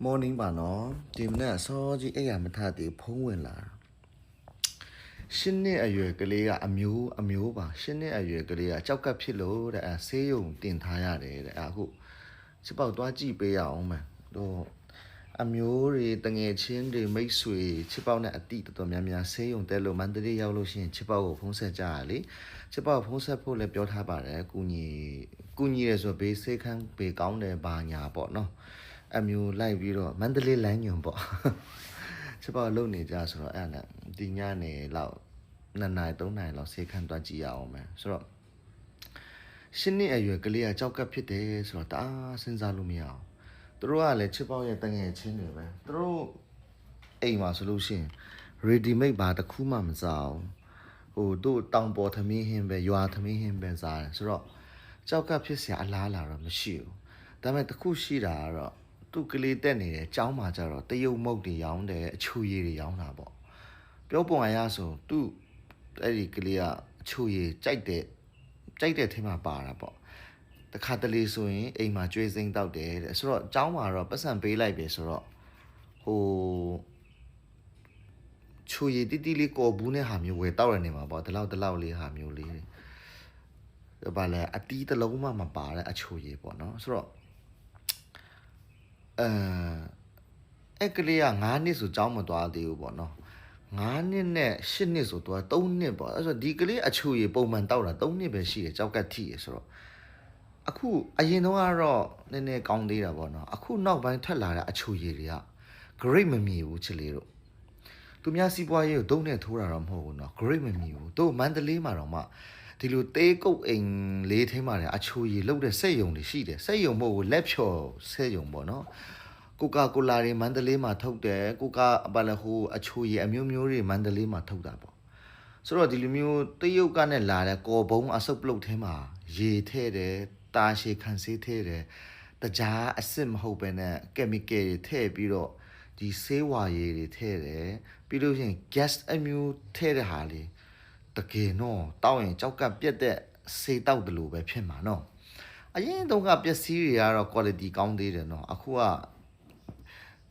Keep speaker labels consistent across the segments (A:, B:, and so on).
A: morning ပါနော်ဒီမနေ့အစောကြီးအဲ့ရမထသေးဖုံးဝင်လာရှင်းနှစ်အရွယ်ကလေးကအမျိုးပါရှင်းနှစ်အရွယ်ကလေးကကြောက်ကပ်ဖြစ်လို့တဲ့အဲဆေးရုံတင်ထားရတယ်တဲ့အခုစပောက်သွားကြည့်ပေးရအောင်မယ်တော့အမျိုးတွေတငယ်ချင်းတွေမိတ်ဆွေချစ်ပေါက်နဲ့အတိတော်တော်များများဆေးရုံတက်လို့မန္တလေးရောက်လို့ရှိရင်ချစ်ပေါက်ကိုဖုံးဆက်ကြရလေချစ်ပေါက်ဖုံးဆက်ဖို့လည်းပြောထားပါတယ်ကုညီရဲဆိုဘေးဆေးခန်းဘေးကောင်းတယ်ဘာညာပေါ့နော်အမျိုးလိုက်ပြီးတော့မန္တလေးလမ်းညွန်ပေါ့ချစ်ပေါက်လုံနေကြဆိုတော့အဲ့ဒါနဲ့ဒီညနေလောက်2 နာရီ 3 နာရီလောက်ဆေးခန်းသွားကြည့်ရအောင်မယ်ဆိုတော့ရှင်းနှစ်အရွယ်ကလေးကကြောက်ကပ်ဖြစ်တယ်ဆိုတော့တအားစဉ်းစားလို့မရအောင်သူတို့ကလည်းချစ်ပေါက်ရဲ့တငယ်ချင်းတွေပဲသူတို့အိမ်မှာဆိုလို့ရှိရင် ready made ဘာတစ်ခုမှမစားဘူးတို့တောင်ပေါ်သမီးဟင်းပဲရွာသမီးဟင်းပဲစားတယ်ဆိုတော့ကြောက်ကပ်ဖြစ်เสียအလားလာတော့မရှိဘူးဒါပေမဲ့တစ်ခုရှိတာကတော့သူ့ကလေးတက်နေတယ်ကျောင်းမှာကျတော့တရုတ်မုတ်တွေရောင်းတယ်အချူရည်တွေရောင်းတာပေါ့ပြောပုံအရဆိုသူ့အဲ့ဒီကလေးကအချူရည်ကြိုက်တဲ့ထဲမှာပါတာပေါ့တခါတလေဆိုရင်အိမ်မှာကျွေးစိမ့်တောက်တယ်တဲ့ဆိုတော့ကျောင်းမှာတော့ပတ်စံပေးလိုက်ပြီဆိုတော့ချူရည်တီတီလေးကော်ဘူးနဲ့ဟာမျိုးဝယ်တောက်ရနေမှာပေါ့ဒီလောက်လေးဟာမျိုးလေးဘာလဲအတီးတစ်လုံးမှမပါတဲ့အချူရည်ပေါ့နော်ဆိုတော့အဲ့ကလေးက9နှစ်ဆိုကျောင်းမသွားသေးဘူးပေါ့နော်9နှစ်နဲ့10နှစ်ဆိုတော့3နှစ်ပေါ့အဲ့ဆိုဒီကလေးအချူရည်ပုံမှန်တောက်တာ3နှစ်ပဲရှိတယ်ကြောက်ကတ်ထိရဆိုတော့အခုအရင်တော့ကတော့နည်းနည်းကောင်းသေးတာပေါ့နော်အခုနောက်ပိုင်းထွက်လာတဲ့အချူရည်တွေက grade မမြည်ဘူးချစ်လေးတို့သူများစီးပွားရေးကိုဒုံနဲ့ထိုးတာတော့မဟုတ်ဘူးနော် grade မမြည်ဘူးတို့မန္တလေးမှာတော့မှဒီလိုတေးကုတ်အိမ်လေးထိမှတယ်အချူရည်လှုပ်တဲ့စက်ယုံတွေရှိတယ်စက်ယုံမဟုတ်ဘူးလက်ဖြော်စက်ယုံပေါ့နော်ကိုကာကိုလာတွေမန္တလေးမှာထုတ်တယ်ကိုကာဘာလဲဟိုအချိုရည်အမျိုးမျိုးတွေမန္တလေးမှာထုတ်တာပေါ့ဆိုတော့ဒီလိုမျိုးတရုတ်ကနဲ့လာတဲ့ကော်ဘုံအစုပ်ပလုတ်ထဲမှာရေထဲ့တယ်တာရှည်ခံစေးထဲ့တယ်တကြားအစ်စ်မဟုတ်ပဲနဲ့ကက်မီကယ်တွေထည့်ပြီးတော့ဒီဆေးဝါရည်တွေထည့်တယ်ပြီးလို့ရှိရင် gas အမျိုးထည့်တဲ့ဟာလေးတကယ်တော့တောက်ရင်ကြောက်ကပြက်တဲ့ဆေးတောက်တယ်လို့ပဲဖြစ်မှာနော်အရင်တုန်းကပျက်စီးတွေကတော့ quality ကောင်းသေးတယ်နော်အခုက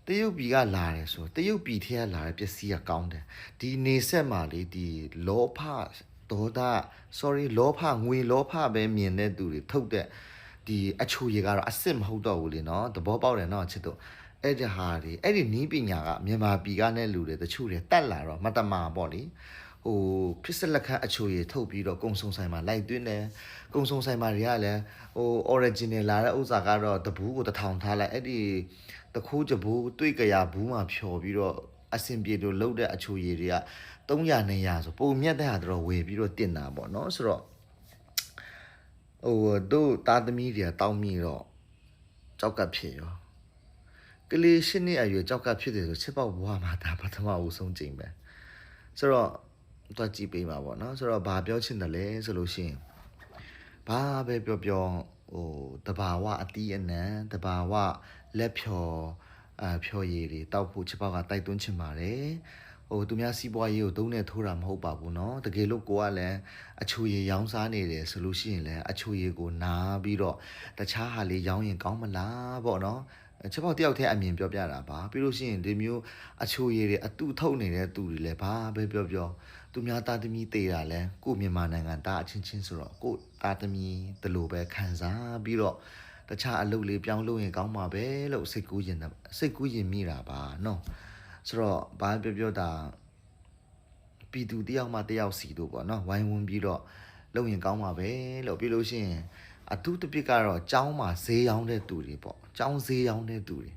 A: တရုတ်ပြည်ကလာတယ်ဆိုတရုတ်ပြည်ထဲကလာတဲ့ပစ္စည်းကကောင်းတယ်ဒီနေဆက်မှာလေဒီလောဖဒေါသ sorry လောဖငွေလောဖပဲမြင်တဲ့သူတွေထုတ်တဲ့ဒီအချိုရည်ကတော့အစ်စ်မဟုတ်တော့ဘူးလေနော်သဘောပေါက်တယ်နော်ချစ်တို့အဲ့ဒီဟာတွေအဲ့ဒီနီးပညာကမြန်မာပြည်ကနဲ့လူတွေတချို့တွေတက်လာတော့မတမာပေါ့လေခရစ်စလက်ခန့်အချိုရည်ထုတ်ပြီးတော့ကုံစုံဆိုင်မှာလိုက်သွင်းတယ်ကုံစုံဆိုင်မှာတွေကလည်းoriginal လာတဲ့ဥစ္စာကတော့တဘူးကို1000ထားလိုက်အဲ့ဒီတခိုးကြဘူးတွေ့ကြရဘူးမှဖြော်ပြီးတော့အစင်ပြေတို့လှုပ်တဲ့အချိုရည်တွေက300 200ဆိုပုံမြတ်တဲ့ဟာတော့ဝယ်ပြီးတော့တင်တာပေါ့နော်ဆိုတော့တို့တာသမီးတွေကတောင်းမိတော့ကြောက်ကပ်ဖြစ်ရောကလေး8 နှစ်အရွယ်ကြောက်ကပ်ဖြစ်တယ်ဆိုချစ်ပေါက်ဘွားမှာဒါပထမဦးဆုံးကြိမ်ပဲဆိုတော့သွားကြည့်ပေးပါပေါ့နော်ဆိုတော့ဘာပြောချင်တယ်လဲဆိုလို့ရှိရင်ဘာပဲပြောတဘာဝအတီးအနံတဘာဝလက်ဖြော်ဖြော်ရည်တွေတောက်ဖို့ချစ်ပေါက်ကတိုက်တွန်းချင်ပါတယ်သူများစီးပွားရေးကိုတုံးနဲ့ထိုးတာမဟုတ်ပါဘူးเนาะတကယ်လို့ကိုကလည်းအချူရည်ရောင်းစားနေတယ်ဆိုလို့ရှိရင်လည်းအချူရည်ကိုနားပြီးတော့တခြားဟာလေးရောင်းရင်ကောင်းမလားပေါ့เนาะချက်ပေါက်တယောက်တည်းအမြင်ပြောပြတာပါပြီးလို့ရှိရင်ဒီမျိုးအချိုရည်တွေအတူထုတ်နေတဲ့သူတွေလည်းဘာပဲပြောသူများသားသမီးတေးတာလဲကိုမြန်မာနိုင်ငံသားအချင်းချင်းဆိုတော့ကိုသားသမီးတလို့ပဲခံစားပြီးတော့တခြားအလုပ်လေးပြောင်းလို့ရင်ကောင်းမှာပဲလို့စိတ်ကူးရင်မိတာပါနော်ဆိုတော့ဘာပြောတာပြည်သူတယောက်မှတယောက်စီတို့ပေါ့နော်ဝိုင်းဝန်းပြီးတော့လုပ်ရင်ကောင်းမှာပဲလို့ပြီးလို့ရှိရင်အတူတပြစ်ကတော့ចောင်းမှာဈေးရောင်းတဲ့သူတွေပေါ့ចောင်းဈေးရောင်းတဲ့သူတွေ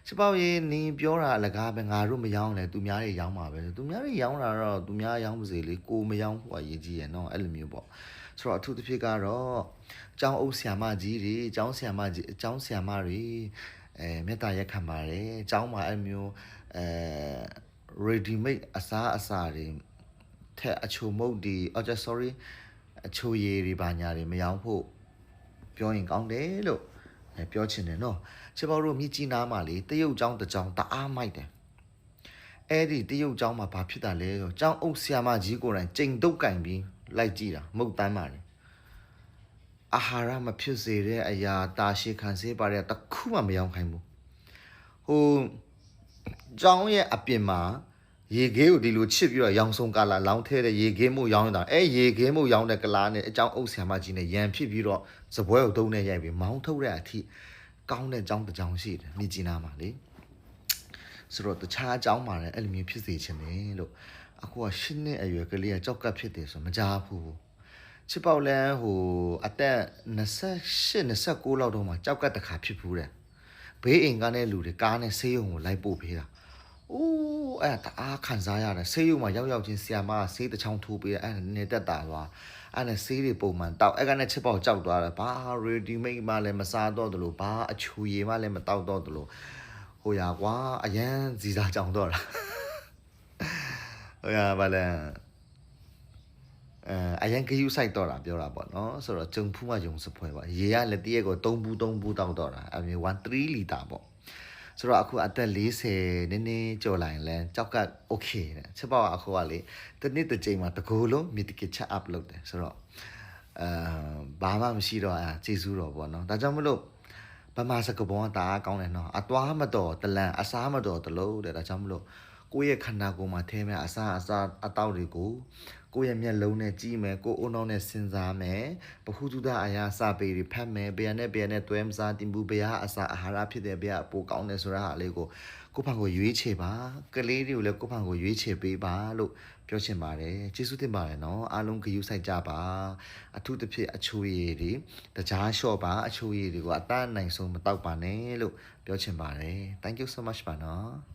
A: စပောက်ရင်နင်းပြောတာအလကားပဲငါတို့မရောင်းလဲသူများတွေရောင်းမှာပဲသူများတွေရောင်းတာတော့သူများရောင်းပါစေလေကိုမရောင်းဖို့အရေးကြီးရယ်နော်အဲ့လိုမျိုးပေါ့ဆိုတော့အထူးသဖြင့်ကတော့ចောင်းအုပ်ဆရာမကြီးတွေចောင်းဆရာမတွေမေတ္တာရက်ခံပါတယ်ចောင်းမှာအဲ့မျိုးready made အစားတွေထက်အချိုမုတ်ဒီsorry အချိုရည်တွေဘာညာတွေမရောဖို့ပြောရင်ကောင်းတယ်လို့ပြောချင်တယ်နော်ချစ်ပေါတို့မြစ်ကြီးနားမှာလေတရုတ်ကျောင်းတစ်ကျောင်းတအားမိုက်တယ်အဲ့ဒီတရုတ်ကျောင်းမှာဘာဖြစ်တာလဲဆိုကျောင်းအုပ်ဆရာမကြီးကိုယ်တိုင်ကြိမ်တုတ်ကင်ပြီးလိုက်ကြည့်တာမုတ်တမ်းပါလေအာဟာရမဖြစ်စေတဲ့အရာတာရှည်ခံစေးပါတဲ့တခုမှမရောခိုင်းဘူး ဟိုကျောင်းရဲ့အပြင်မှာရေခဲကိုဒီလိုချစ်ပြီးတော့ရောင်စုံကာလာလောင်းထဲတဲ့ရေခဲမှုရောင်းနေတာရေခဲမှုရောင်းတဲ့ကလားနဲ့အကြောင်းအုပ်ဆရာမကြီးနဲ့ရန်ဖြစ်ပြီးတော့စပွဲကိုတုံးနဲ့ရိုက်ပြီးမောင်းထုတ်တဲ့အထိကောင်းတဲ့ကျောင်းတစ်ကျောင်းရှိတယ်မြကြီးနားမှာလေဆိုတော့တခြားကျောင်းမှာလည်းအဲ့လိုမျိုးဖြစ်စေချင်တယ်လို့အခုက၈နှစ်အရွယ်ကလေးကကြောက်ကပ်ဖြစ်တယ်ဆိုမကြားဘူးချစ်ပေါက်လန်းဟိုအသက်28 29လောက်တော့မှကြောက်ကပ်တစ်ခါဖြစ်ဘူးတဲ့ဘေးအိမ်ကနဲ့လူတွေကားနဲ့ဆေးရုံကိုလိုက်ပို့ပေးတာအိုးအဲ့ဒါအားခံစားရတယ်ဆေးရုံမှာရောက်ချင်းဆီယာမကဆေးတစ်ချောင်းထိုးပေးတယ်အဲ့နေတက်တာသွားအဲ့နဲ့ဆေးတွေပုံမှန်တောက်အဲ့ကနဲ့ချစ်ပေါက်ကြောက်သွားတယ်ဘာရေဒီမိတ်မှလည်းမစားတော့တယ်လို့ဘာအချူရည်မှလည်းမတောက်တော့တယ်လို့ဟိုရကွာအရန်ဇီစာကြောင်တော့တာဟိုရဘာလဲအရန်ဂယူဆိုင်တော့တာပြောတာပေါ့နော်ဆိုတော့ဂျုံဖူးမှဂျုံစပွဲပါရေကလက်တည့်ကို3ဘူးတောက်တော့တာအမျိုး1 3 လီတာပေါ့ဆိုတော့အခုအသက်40နည်းနည်းကျော်လာရင်လဲကြောက်ကโอเคတဲ့ချက်ပေါက်အခုကလေတနည်းတစ်ချိန်မှာတကူလုံးမီတကစ်ချက် up လုပ်တယ်ဆိုတော့ဘာမှမရှိတော့ကျေးဇူးတော်ပေါ့နော်ဒါကြောင့်မလို့ဗမာစကားပုံကဒါကောင်းတယ်နော်အသွားမတော်တလန်အစားမတော်တလို့တဲ့ဒါကြောင့်မလို့ကိုယ့်ရဲ့ခန္ဓာကိုယ်မှာထဲမဲ့အစားအတောက်တွေကိုကိုယ့်ရဲ့မျက်လုံးနဲ့ကြည့်မယ်ကိုယ်အုံနောက်နဲ့စဉ်းစားမယ်ဘဟုတုဒအရာစာပေတွေဖတ်မယ်ဘယ်နဲ့တွဲမစားတင်ဘူးဘယ်ဟာအစာအာဟာရဖြစ်တယ်ဘယ်ဟာပိုကောင်းတယ်ဆိုတာဟာလေးကိုဖန်ကိုရွေးချယ်ပါကလေးတွေကိုလည်းကိုဖန်ကိုရွေးချယ်ပေးပါလို့ပြောချင်ပါတယ်ကျေးဇူးတင်ပါတယ်နော်အားလုံးဂရုစိုက်ကြပါအထူးသဖြင့်အချိုရည်တွေတကြားလျှော့ပါအချိုရည်တွေကိုအတန်းနိုင်ဆုံးမတောက်ပါနဲ့လို့ပြောချင်ပါတယ် thank you so much ပါနော်